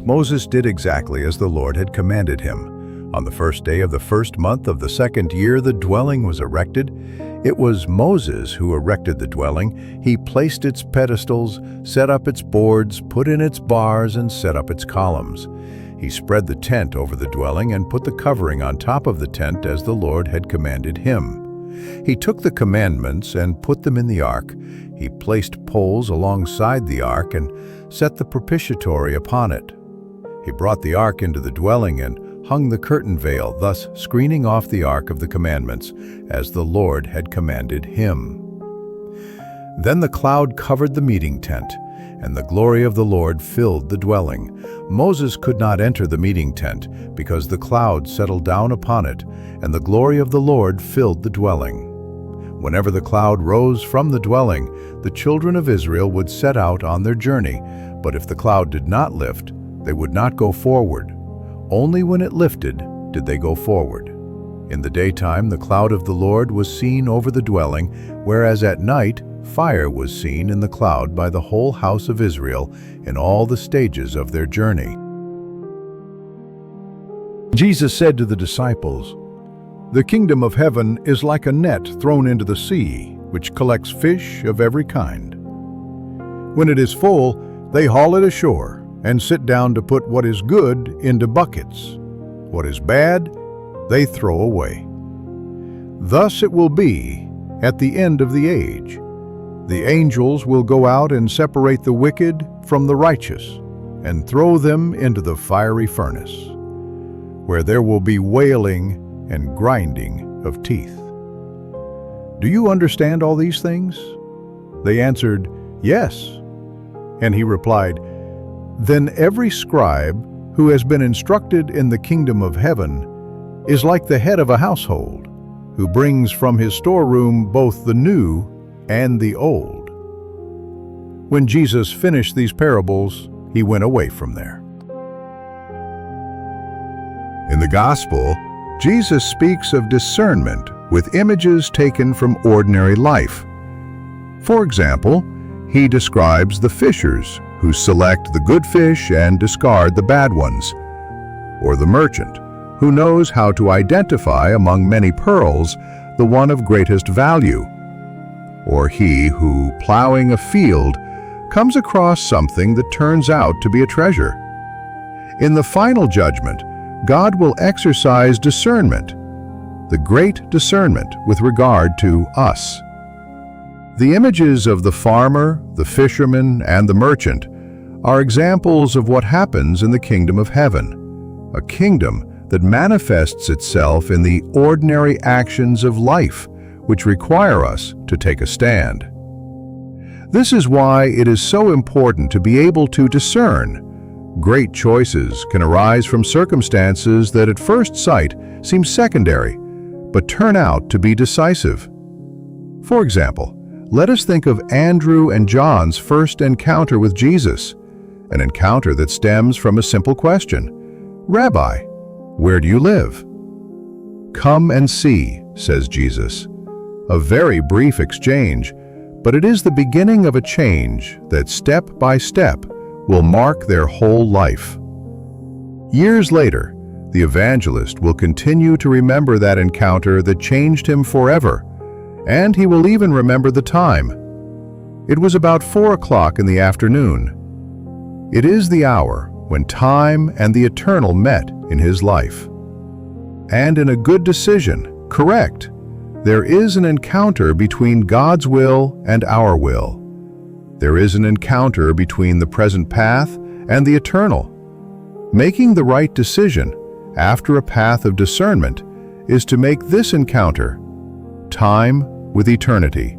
Moses did exactly as the Lord had commanded him. On the first day of the first month of the second year, the dwelling was erected. It was Moses who erected the dwelling. He placed its pedestals, set up its boards, put in its bars, and set up its columns. He spread the tent over the dwelling and put the covering on top of the tent as the Lord had commanded him. He took the commandments and put them in the ark. He placed poles alongside the ark and set the propitiatory upon it. He brought the ark into the dwelling and hung the curtain veil, thus screening off the ark of the commandments, as the Lord had commanded him. Then the cloud covered the meeting tent, and the glory of the Lord filled the dwelling. Moses could not enter the meeting tent, because the cloud settled down upon it, and the glory of the Lord filled the dwelling. Whenever the cloud rose from the dwelling, the children of Israel would set out on their journey, but if the cloud did not lift, they would not go forward. Only when it lifted did they go forward. In the daytime the cloud of the Lord was seen over the dwelling, whereas at night fire was seen in the cloud by the whole house of Israel in all the stages of their journey. Jesus said to the disciples, "The kingdom of heaven is like a net thrown into the sea, which collects fish of every kind. When it is full, they haul it ashore and sit down to put what is good into buckets. What is bad, they throw away. Thus it will be at the end of the age. The angels will go out and separate the wicked from the righteous and throw them into the fiery furnace, where there will be wailing and grinding of teeth." "Do you understand all these things?" They answered, "Yes." And he replied, "Then every scribe who has been instructed in the kingdom of heaven is like the head of a household, who brings from his storeroom both the new and the old." When Jesus finished these parables, he went away from there. In the Gospel, Jesus speaks of discernment with images taken from ordinary life. For example, he describes the fishers who select the good fish and discard the bad ones, or the merchant who knows how to identify among many pearls the one of greatest value, or he who, plowing a field, comes across something that turns out to be a treasure. In the final judgment, God will exercise discernment, the great discernment with regard to us. The images of the farmer, the fisherman, and the merchant are examples of what happens in the kingdom of heaven, a kingdom that manifests itself in the ordinary actions of life, which require us to take a stand. This is why it is so important to be able to discern. Great choices can arise from circumstances that at first sight seem secondary, but turn out to be decisive. For example, let us think of Andrew and John's first encounter with Jesus, an encounter that stems from a simple question. "Rabbi, where do you live?" "Come and see," says Jesus. A very brief exchange, but it is the beginning of a change that step by step will mark their whole life. Years later, the evangelist will continue to remember that encounter that changed him forever, and he will even remember the time. It was about 4 o'clock in the afternoon. It is the hour when time and the eternal met in his life. And in a good decision, correct, there is an encounter between God's will and our will. There is an encounter between the present path and the eternal. Making the right decision after a path of discernment is to make this encounter, time with eternity.